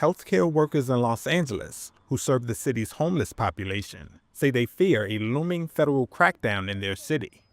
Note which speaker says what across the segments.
Speaker 1: Healthcare workers in Los Angeles, who serve the city's homeless population, say they fear a looming federal crackdown in their city.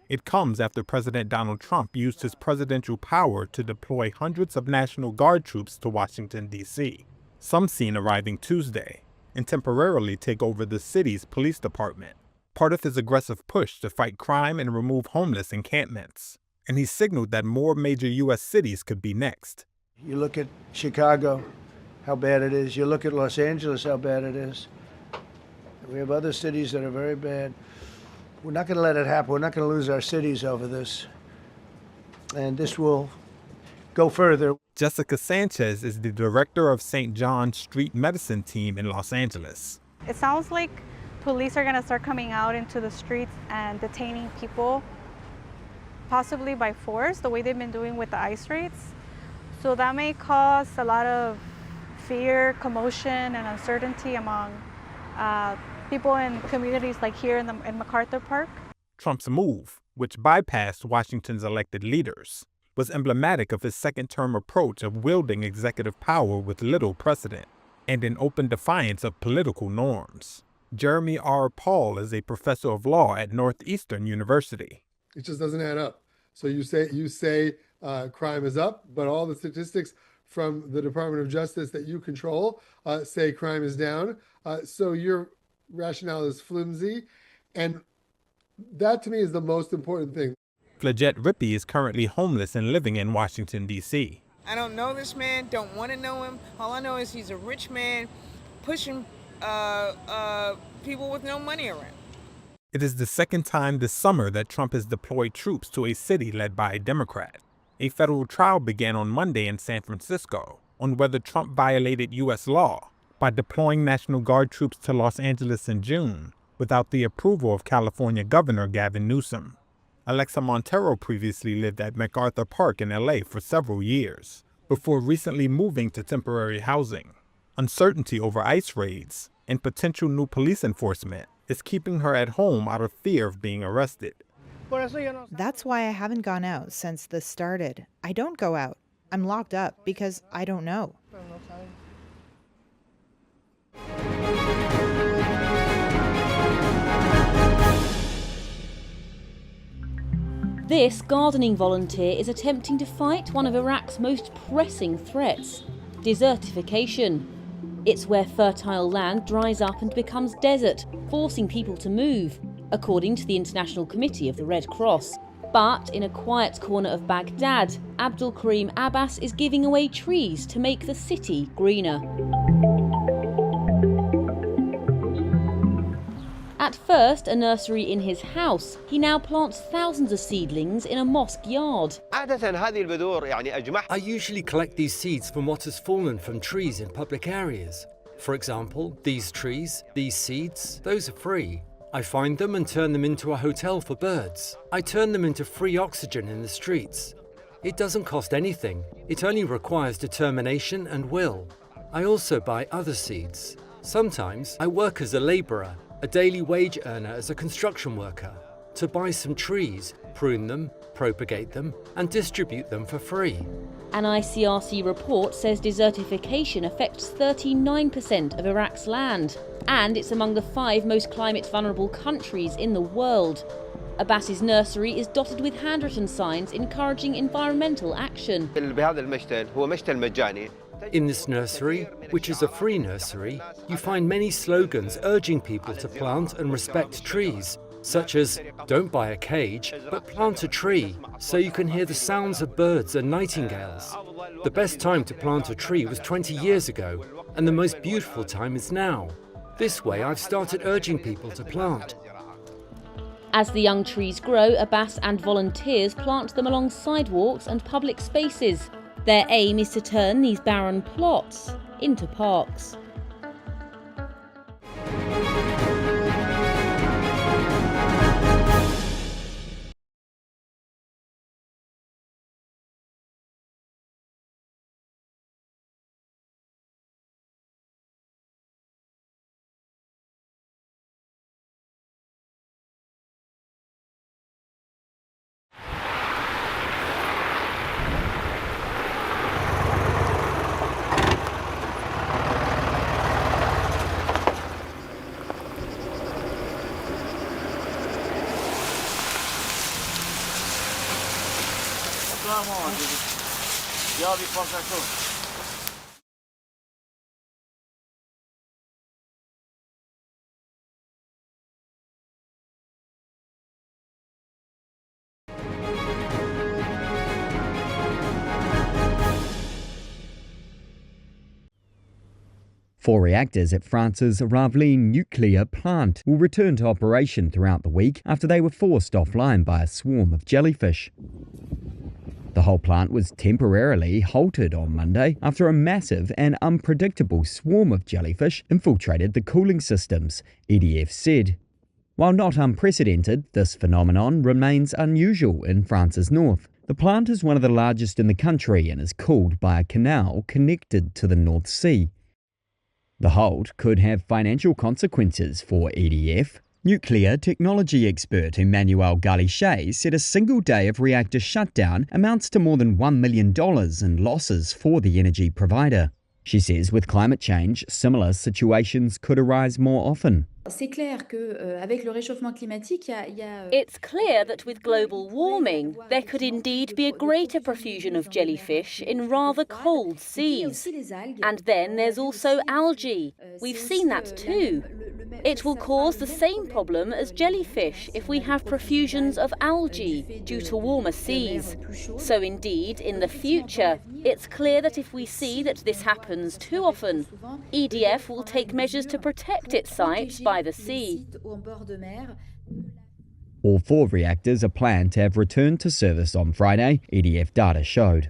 Speaker 1: It comes after President Donald Trump used his presidential power to deploy hundreds of National Guard troops to Washington, D.C., some seen arriving Tuesday, and temporarily take over the city's police department, part of his aggressive push to fight crime and remove homeless encampments. And he signaled that more major U.S. cities could be next.
Speaker 2: You look at Chicago, how bad it is. You look at Los Angeles, how bad it is. We have other cities that are very bad. We're not going to let it happen. We're not going to lose our cities over this. And this will go further.
Speaker 1: Jessica Sanchez is the director of St. John's Street Medicine team in Los Angeles.
Speaker 3: It sounds like police are going to start coming out into the streets and detaining people, possibly by force, the way they've been doing with the ICE raids. So that may cause a lot of fear, commotion, and uncertainty among people in communities like here in MacArthur Park.
Speaker 1: Trump's move, which bypassed Washington's elected leaders, was emblematic of his second-term approach of wielding executive power with little precedent and in open defiance of political norms. Jeremy R. Paul is a professor of law at Northeastern University.
Speaker 4: It just doesn't add up. So you say crime is up, but all the statistics from the Department of Justice that you control say crime is down. So your rationale is flimsy, and that to me is the most important thing.
Speaker 1: Flagette Rippey is currently homeless and living in Washington, D.C.
Speaker 5: I don't know this man, don't want to know him. All I know is he's a rich man pushing people with no money around.
Speaker 1: It is the second time this summer that Trump has deployed troops to a city led by a Democrat. A federal trial began on Monday in San Francisco on whether Trump violated U.S. law by deploying National Guard troops to Los Angeles in June without the approval of California Governor Gavin Newsom. Alexa Montero previously lived at MacArthur Park in L.A. for several years, before recently moving to temporary housing. Uncertainty over ICE raids and potential new police enforcement is keeping her at home out of fear of being arrested.
Speaker 6: That's why I haven't gone out since this started. I don't go out. I'm locked up because I don't know.
Speaker 7: This gardening volunteer is attempting to fight one of Iraq's most pressing threats: desertification. It's where fertile land dries up and becomes desert, forcing people to move, according to the International Committee of the Red Cross. But in a quiet corner of Baghdad, Abdul Karim Abbas is giving away trees to make the city greener. At first a nursery in his house, he now plants thousands of seedlings in a mosque yard.
Speaker 8: I usually collect these seeds from what has fallen from trees in public areas. For example, these trees, these seeds, those are free. I find them and turn them into a hotel for birds. I turn them into free oxygen in the streets. It doesn't cost anything. It only requires determination and will. I also buy other seeds. Sometimes I work as a labourer, a daily wage earner as a construction worker, to buy some trees, prune them, propagate them, and distribute them for free.
Speaker 7: An ICRC report says desertification affects 39% of Iraq's land, and it's among the 5 most climate-vulnerable countries in the world. Abbas's nursery is dotted with handwritten signs encouraging environmental action.
Speaker 8: In this nursery, which is a free nursery, you find many slogans urging people to plant and respect trees, such as, don't buy a cage, but plant a tree, so you can hear the sounds of birds and nightingales. The best time to plant a tree was 20 years ago, and the most beautiful time is now. This way I've started urging people to plant.
Speaker 7: As the young trees grow, Abbas and volunteers plant them along sidewalks and public spaces. Their aim is to turn these barren plots into parks.
Speaker 9: Four reactors at France's Ravelin nuclear plant will return to operation throughout the week after they were forced offline by a swarm of jellyfish. The whole plant was temporarily halted on Monday after a massive and unpredictable swarm of jellyfish infiltrated the cooling systems, EDF said. While not unprecedented, this phenomenon remains unusual in France's north. The plant is one of the largest in the country and is cooled by a canal connected to the North Sea. The halt could have financial consequences for EDF. Nuclear technology expert Emmanuel Galichet said a single day of reactor shutdown amounts to more than $1 million in losses for the energy provider. She says with climate change, similar situations could arise more often.
Speaker 10: It's clear
Speaker 7: that with global warming, there could indeed be a greater profusion of jellyfish in rather cold seas. And then there's also algae. We've seen that too. It will cause the same problem as jellyfish if we have profusions of algae due to warmer seas. So indeed, in the future, it's clear that if we see that this happens too often, EDF will take measures to protect its sites by the sea.
Speaker 9: All four reactors are planned to have returned to service on Friday, EDF data showed.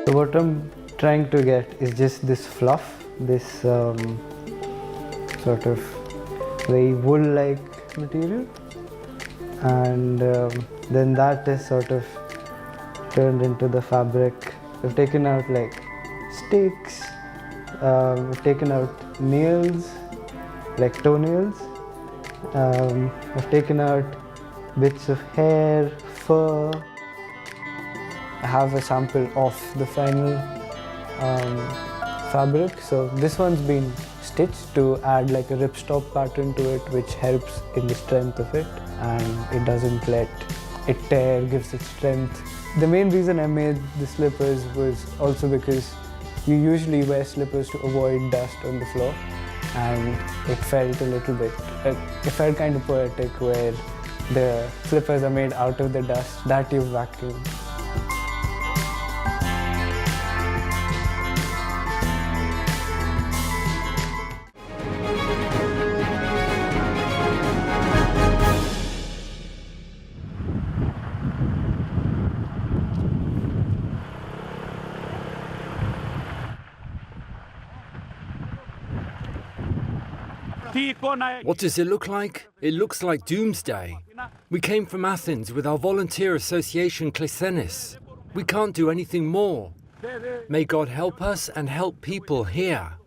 Speaker 11: So what I'm trying to get is just this fluff, this sort of very wool-like material, and then that is sort of turned into the fabric. We've taken out like sticks, we've taken out nails, like toenails, we've taken out bits of hair, fur. I have a sample of the final fabric. So this one's been stitched to add like a ripstop pattern to it, which helps in the strength of it, and it doesn't let it tear, gives it strength. The main reason I made the slippers was also because you usually wear slippers to avoid dust on the floor, and it felt a little bit, it felt kind of poetic where the slippers are made out of the dust that you vacuum.
Speaker 8: What does it look like? It looks like doomsday. We came from Athens with our volunteer association Klesenis. We can't do anything more. May God help us and help people here.